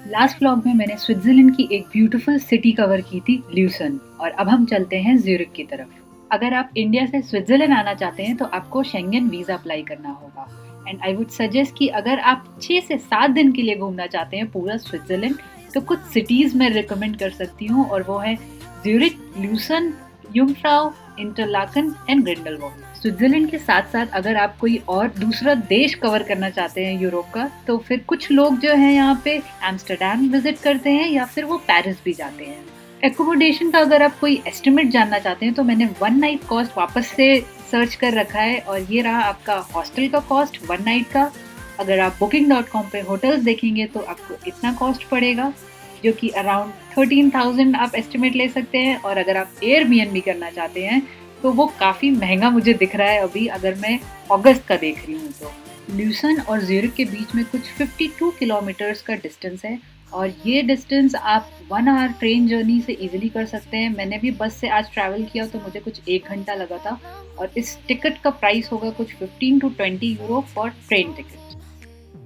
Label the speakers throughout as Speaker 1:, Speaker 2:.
Speaker 1: Last vlog में मैंने Switzerland की एक ब्यूटीफुल सिटी कवर की थी, ल्यूसन, और अब हम चलते हैं ज्यूरिख की तरफ। अगर आप इंडिया से स्विट्जरलैंड आना चाहते हैं तो आपको शेंगन वीजा अप्लाई करना होगा। एंड आई वुड सजेस्ट कि अगर आप 6 से 7 दिन के लिए घूमना चाहते हैं पूरा स्विट्जरलैंड, तो कुछ सिटीज मैं रिकमेंड कर सकती हूँ, और वो है Zurich, Lucerne, Jungfrau, Interlaken and Grindelwald. Switzerland के साथ साथ अगर आप कोई और दूसरा देश कवर करना चाहते हैं यूरोप का, तो फिर कुछ लोग जो है यहाँ पे एम्स्टर्डम विजिट करते हैं या फिर वो पेरिस भी जाते हैं। एकोमोडेशन का अगर आप कोई एस्टिमेट जानना चाहते हैं तो मैंने 1 नाइट कॉस्ट वापस से सर्च कर रखा है, और ये रहा आपका हॉस्टल का कॉस्ट 1 नाइट का। अगर आप booking.com पे होटल्स देखेंगे तो आपको इतना कॉस्ट पड़ेगा, जो कि अराउंड 13,000 आप एस्टिमेट ले सकते हैं। और अगर आप एयरबीएनबी करना चाहते हैं तो वो काफ़ी महंगा मुझे दिख रहा है अभी, अगर मैं अगस्त का देख रही हूँ तो। ल्यूसन और ज्यूरिख के बीच में कुछ 52 किलोमीटर्स का डिस्टेंस है, और ये डिस्टेंस आप 1 आवर ट्रेन जर्नी से इजीली कर सकते हैं। मैंने भी बस से आज ट्रैवल किया तो मुझे कुछ 1 घंटा लगा था, और इस टिकट का प्राइस होगा कुछ 15 to 20 euro for train ticket.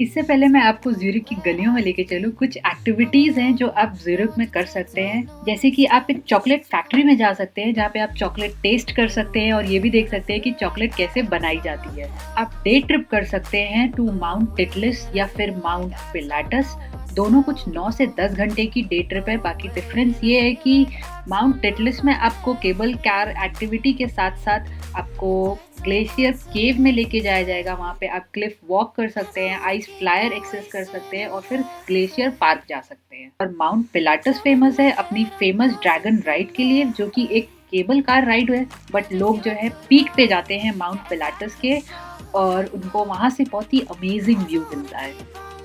Speaker 1: इससे पहले मैं आपको ज्यूरिख की गलियों में लेके चलूँ, कुछ एक्टिविटीज हैं जो आप ज्यूरिख में कर सकते हैं। जैसे कि आप एक चॉकलेट फैक्ट्री में जा सकते हैं, जहाँ पे आप चॉकलेट टेस्ट कर सकते हैं और ये भी देख सकते हैं कि चॉकलेट कैसे बनाई जाती है। आप डे ट्रिप कर सकते हैं टू माउंट टिटलिस या फिर माउंट पिलाटस। दोनों कुछ 9 से 10 घंटे की डे ट्रिप है। बाकी डिफरेंस ये है कि माउंट टिटलिस में आपको केबल कार एक्टिविटी के साथ साथ आपको ग्लेशियर केव में लेके जाया जाएगा। वहाँ पे आप क्लिफ वॉक कर सकते हैं, आइस फ्लायर एक्सेस कर सकते हैं और फिर ग्लेशियर पार्क जा सकते हैं। और माउंट पिलाटस फेमस है अपनी फेमस ड्रैगन राइड के लिए, जो कि एक केबल कार राइड है, बट लोग जो है पीक पे जाते हैं माउंट पिलाटस के, और उनको वहाँ से बहुत ही अमेजिंग व्यू मिलता है।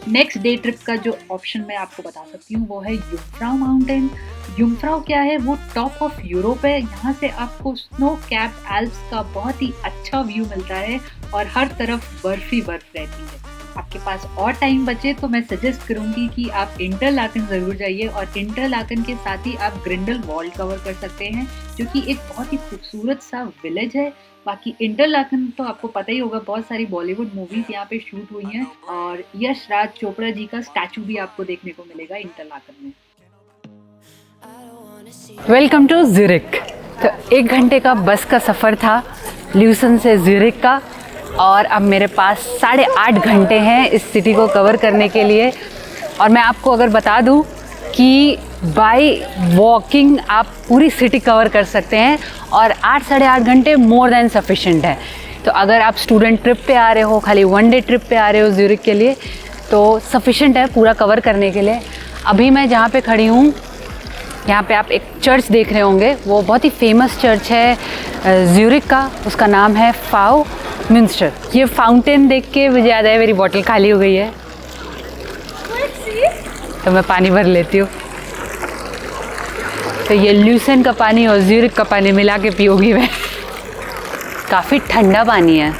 Speaker 1: नेक्स्ट डे ट्रिप का जो ऑप्शन मैं आपको बता सकती हूँ वो है युंगफ्राउ माउंटेन। युंगफ्राउ क्या है, वो टॉप ऑफ यूरोप है। यहाँ से आपको स्नो कैप्ड एल्प्स का बहुत ही अच्छा व्यू मिलता है, और हर तरफ बर्फ ही बर्फ रहती है। आपके पास और टाइम बचे तो मैं सजेस्ट करूँगी कि आप इंटरलाकन ज़रूर जाइए, और इंटरलाकन के साथ ही आप ग्रिंडलवाल्ड कवर कर सकते हैं, जो कि एक बहुत ही खूबसूरत सा विलेज है। बाकी इंटरलाकन तो आपको पता ही होगा, बहुत सारी बॉलीवुड मूवीज यहाँ पे शूट हुई हैं, और यश राज चोपड़ा जी का स्टैचू भी आपको देखने को मिलेगा इंटरलाकन में।
Speaker 2: Welcome to Zurich. तो 1 घंटे का बस का सफ़र था ल्यूसन से ज्यूरिख का, और अब मेरे पास 8.5 घंटे हैं इस सिटी को कवर करने के लिए। और मैं आपको अगर बता दूं कि बाय वॉकिंग आप पूरी सिटी कवर कर सकते हैं, और 8-8.5 घंटे मोर देन सफिशेंट है। तो अगर आप स्टूडेंट ट्रिप पे आ रहे हो, खाली 1 डे ट्रिप पे आ रहे हो ज्यूरिख के लिए, तो सफिशेंट है पूरा कवर करने के लिए। अभी मैं जहाँ पे खड़ी हूँ, यहाँ पे आप एक चर्च देख रहे होंगे, वो बहुत ही फेमस चर्च है ज्यूरिख का, उसका नाम है फाउ मिंस्टर। ये फाउंटेन देख के मुझे याद है मेरी बॉटल खाली हो गई है, तो मैं पानी भर लेती हूँ। तो ये ल्यूसन का पानी और ज्यूरिख का पानी मिला के पियोगी मैं। काफ़ी ठंडा पानी है।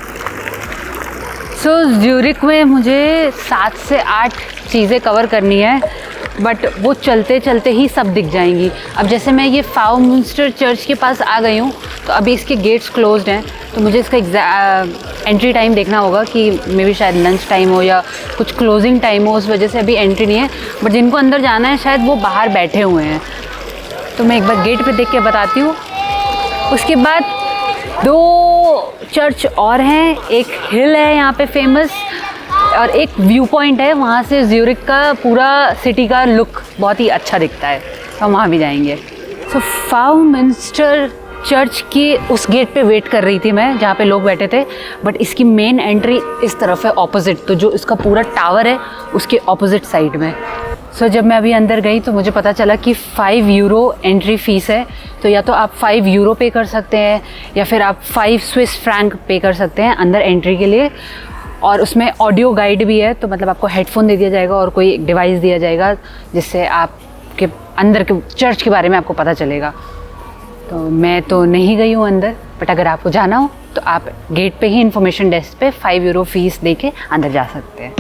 Speaker 2: सो ज्यूरिख में मुझे 7 से 8 चीज़ें कवर करनी है, बट वो चलते चलते ही सब दिख जाएंगी। अब जैसे मैं ये फाउ मिंस्टर चर्च के पास आ गई हूँ, तो अभी इसके गेट्स क्लोज्ड हैं, तो मुझे इसका एंट्री टाइम देखना होगा कि मे बी शायद लंच टाइम हो या कुछ क्लोजिंग टाइम हो, उस वजह से अभी एंट्री नहीं है। बट जिनको अंदर जाना है शायद वो बाहर बैठे हुए हैं, तो मैं एक बार गेट पे देख के बताती हूँ। उसके बाद 2 चर्च और हैं, एक हिल है यहाँ पे फेमस, और एक व्यू पॉइंट है, वहाँ से ज्यूरिख का पूरा सिटी का लुक बहुत ही अच्छा दिखता है, तो हम वहाँ भी जाएंगे। सो फाउ मिंस्टर चर्च के उस गेट पे वेट कर रही थी मैं, जहाँ पे लोग बैठे थे, बट इसकी मेन एंट्री इस तरफ है ऑपोजिट, तो जो इसका पूरा टावर है उसके ऑपोजिट साइड में। सो जब मैं अभी अंदर गई तो मुझे पता चला कि 5 यूरो एंट्री फ़ीस है, तो या तो आप 5 यूरो पे कर सकते हैं या फिर आप 5 स्विस फ्रैंक पे कर सकते हैं अंदर एंट्री के लिए। और उसमें ऑडियो गाइड भी है, तो मतलब आपको हेडफोन दे दिया जाएगा और कोई एक डिवाइस दिया जाएगा जिससे आपके अंदर के चर्च के बारे में आपको पता चलेगा। तो मैं तो नहीं गई हूँ अंदर, बट अगर आपको जाना हो तो आप गेट पे ही इन्फॉर्मेशन डेस्क पे 5 यूरो फीस दे के अंदर जा सकते हैं।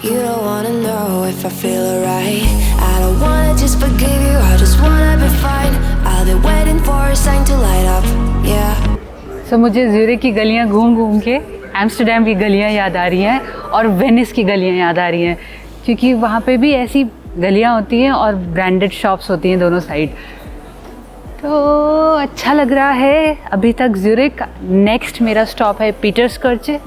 Speaker 3: You don't wanna know if I feel alright. I don't wanna just forgive you, I just wanna be fine. I've been waiting for a sign to light up
Speaker 2: सो मुझे Zurich की गलियाँ घूम घूम के एम्स्टर्डम की गलियाँ याद आ रही हैं और वेनिस की गलियाँ याद आ रही हैं, क्योंकि वहाँ पे भी ऐसी गलियाँ होती हैं और ब्रांडेड शॉप्स होती हैं दोनों साइड। तो अच्छा लग रहा है अभी तक ज़्यूरिख। नेक्स्ट मेरा स्टॉप है पीटर्सकर्चे,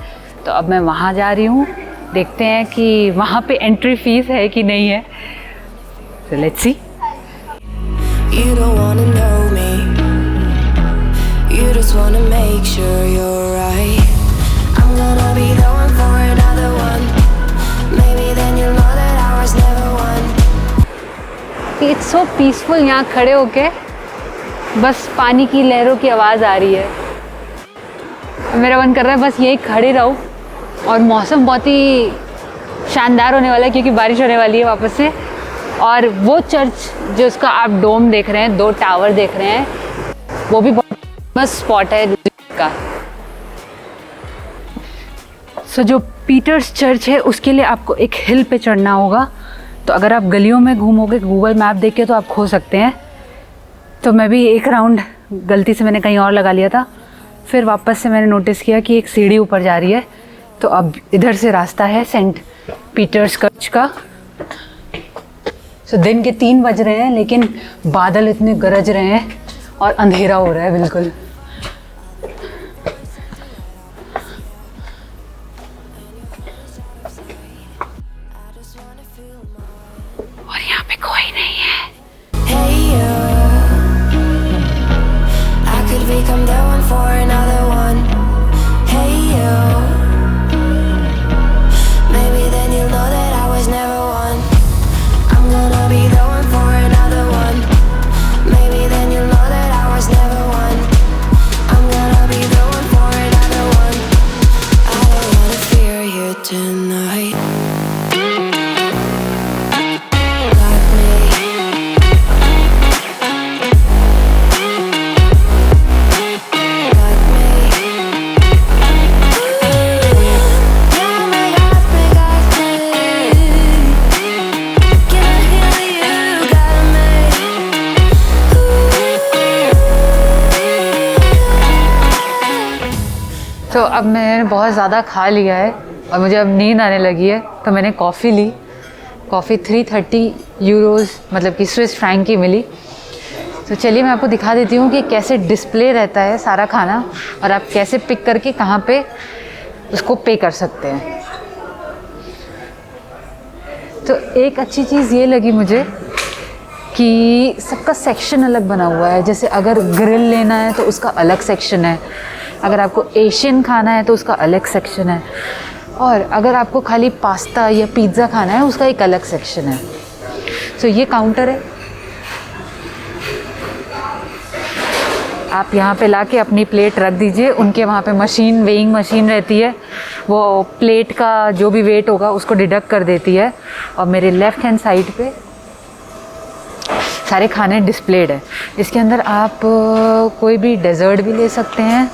Speaker 2: तो अब मैं वहाँ जा रही हूँ। देखते हैं कि वहाँ पे एंट्री फीस है कि नहीं है। So let's see.
Speaker 3: You don't wanna know me. You just wanna make sure you're right. I'm gonna be the one for another one. Maybe then you'll know that I was never one.
Speaker 2: It's so peaceful यहाँ खड़े होके, बस पानी की लहरों की आवाज़ आ रही है। मेरा मन कर रहा है बस यहीं खड़े रहो। और मौसम बहुत ही शानदार होने वाला है क्योंकि बारिश होने वाली है वापस से। और वो चर्च जो उसका आप डोम देख रहे हैं, 2 टावर देख रहे हैं, वो भी बहुत फेमस स्पॉट है का। सो जो पीटर्स चर्च है उसके लिए आपको एक हिल पे चढ़ना होगा। तो अगर आप गलियों में घूमोगे गूगल मैप देख के तो आप खो सकते हैं। तो मैं भी एक राउंड गलती से मैंने कहीं और लगा लिया था, फिर वापस से मैंने नोटिस किया कि एक सीढ़ी ऊपर जा रही है। तो अब इधर से रास्ता है सेंट पीटर्स चर्च का। सो दिन के 3 बज रहे हैं लेकिन बादल इतने गरज रहे हैं और अंधेरा हो रहा है बिल्कुल। और यहाँ पे कोई नहीं है।
Speaker 3: Hey you, I could become the one for another one. Hey you, maybe then you'll know that I was never one. I'm gonna be the one for another one. Maybe then you'll know that I was never one. I'm gonna be the one for another one. I don't wanna fear you tonight.
Speaker 2: तो अब मैंने बहुत ज़्यादा खा लिया है और मुझे अब नींद आने लगी है, तो मैंने कॉफ़ी ली। कॉफ़ी 330 यूरोज़ मतलब कि स्विस फ्रैंक की मिली। तो चलिए मैं आपको दिखा देती हूँ कि कैसे डिस्प्ले रहता है सारा खाना और आप कैसे पिक करके कहाँ पे उसको पे कर सकते हैं। तो एक अच्छी चीज़ ये लगी मुझे कि सबका सेक्शन अलग बना हुआ है। जैसे अगर ग्रिल लेना है तो उसका अलग सेक्शन है, अगर आपको एशियन खाना है तो उसका अलग सेक्शन है, और अगर आपको खाली पास्ता या पिज़्ज़ा खाना है उसका एक अलग सेक्शन है। सो ये काउंटर है, आप यहाँ पे लाके अपनी प्लेट रख दीजिए। उनके वहाँ पे मशीन, वेइंग मशीन रहती है, वो प्लेट का जो भी वेट होगा उसको डिडक्ट कर देती है। और मेरे लेफ़्ट हैंड साइड पे सारे खाने डिस्प्लेड है। इसके अंदर आप कोई भी डेज़र्ट भी ले सकते हैं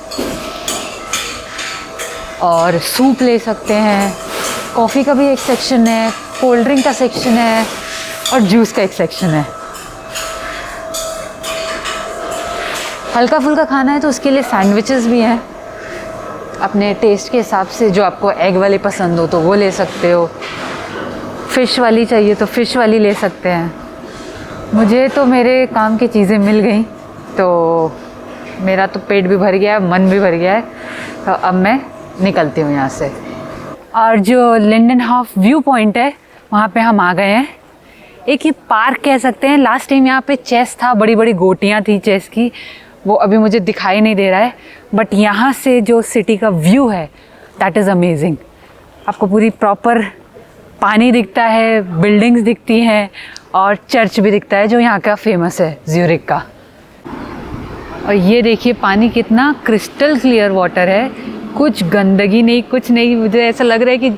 Speaker 2: और सूप ले सकते हैं। कॉफ़ी का भी एक सेक्शन है, कोल्ड ड्रिंक का सेक्शन है और जूस का एक सेक्शन है। हल्का फुल्का खाना है तो उसके लिए सैंडविचेस भी हैं, अपने टेस्ट के हिसाब से। जो आपको एग वाली पसंद हो तो वो ले सकते हो, फ़िश वाली चाहिए तो फ़िश वाली ले सकते हैं। मुझे तो मेरे काम की चीज़ें मिल गई तो मेरा तो पेट भी भर गया है, मन भी भर गया है। तो अब मैं निकलती हूँ यहाँ से। और जो लिंडनहॉफ व्यू पॉइंट है वहाँ पे हम आ गए हैं। एक ये पार्क कह सकते हैं। लास्ट टाइम यहाँ पे चेस था, बड़ी बड़ी गोटियाँ थी चेस की, वो अभी मुझे दिखाई नहीं दे रहा है। बट यहाँ से जो सिटी का व्यू है दैट इज़ अमेजिंग। आपको पूरी प्रॉपर पानी दिखता है, बिल्डिंग्स दिखती हैं और चर्च भी दिखता है जो यहाँ का फेमस है ज़्यूरिख का। और ये देखिए पानी कितना क्रिस्टल क्लियर वाटर है, कुछ गंदगी नहीं, कुछ नहीं। मुझे ऐसा लग रहा है कि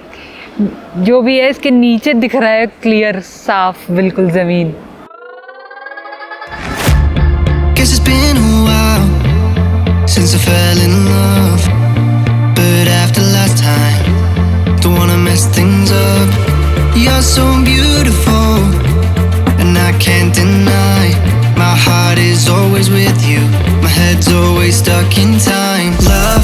Speaker 2: जो भी है इसके नीचे दिख रहा है क्लियर, साफ बिल्कुल ज़मीन।
Speaker 4: Guess it's been a while since I fell in love, but after last time, don't wanna mess things up. You're so beautiful, and I can't deny. My heart is always with you, my head's always stuck in time. Love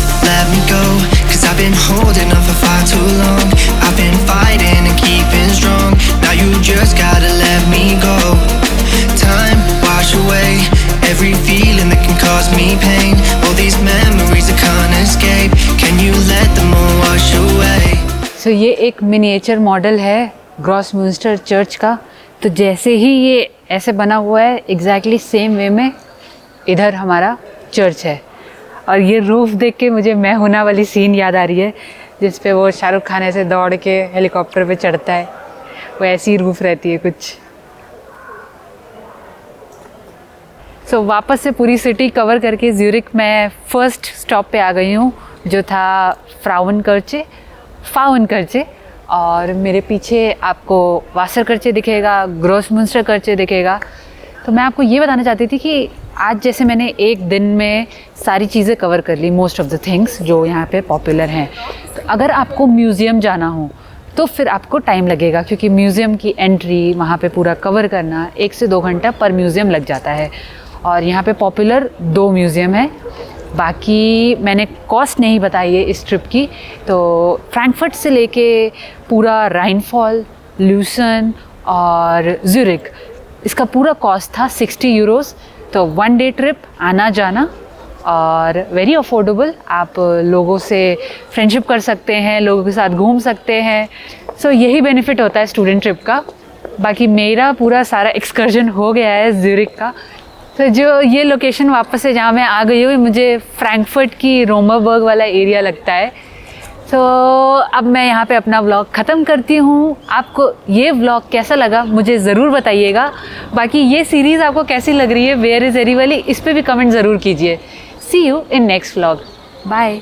Speaker 4: feeling that can cause me pain. All these memories I can't escape. Can you let them all wash away?
Speaker 2: सो ये एक miniature model है ग्रॉसम्यूंस्टर church का। तो जैसे ही ये ऐसे बना हुआ है एग्जैक्टली सेम वे में इधर हमारा चर्च है। और ये रूफ़ देख के मुझे मैं हूना वाली सीन याद आ रही है, जिस पे वो शाहरुख खान ऐसे दौड़ के हेलीकॉप्टर पे चढ़ता है, वो ऐसी रूफ़ रहती है कुछ। सो वापस से पूरी सिटी कवर करके ज्यूरिक मैं फ़र्स्ट स्टॉप पे आ गई हूँ, जो था फाउनकर्चे। और मेरे पीछे आपको वासरकर्चे दिखेगा, ग्रॉसम्यूंस्टर दिखेगा। तो मैं आपको ये बताना चाहती थी कि आज जैसे मैंने एक दिन में सारी चीज़ें कवर कर ली, मोस्ट ऑफ़ द थिंग्स जो यहाँ पे पॉपुलर हैं। तो अगर आपको म्यूज़ियम जाना हो तो फिर आपको टाइम लगेगा, क्योंकि म्यूज़ियम की एंट्री वहाँ पे पूरा कवर करना 1 से 2 घंटा पर म्यूज़ियम लग जाता है। और यहाँ पे पॉपुलर 2 म्यूज़ियम है, बाकी मैंने कॉस्ट नहीं बताई है इस ट्रिप की। तो फ्रैंकफर्ट से लेके पूरा राइनफॉल, ल्यूसन और ज्यूरिक, इसका पूरा कॉस्ट था 60 यूरोज़। तो 1 डे ट्रिप आना जाना और वेरी अफोर्डेबल। आप लोगों से फ्रेंडशिप कर सकते हैं, लोगों के साथ घूम सकते हैं। सो यही बेनिफिट होता है स्टूडेंट ट्रिप का। बाकी मेरा पूरा सारा एक्सकर्जन हो गया है ज्यूरिक का। तो जो ये लोकेशन वापस से जहाँ मैं आ गई हूँ, मुझे फ्रैंकफर्ट की रोमरबर्ग वाला एरिया लगता है। तो अब मैं यहाँ पे अपना व्लॉग ख़त्म करती हूँ। आपको ये व्लॉग कैसा लगा मुझे ज़रूर बताइएगा। बाकी ये सीरीज़ आपको कैसी लग रही है वेयर इज़ एरी वाली, इस पर भी कमेंट ज़रूर कीजिए। See you in next vlog. Bye.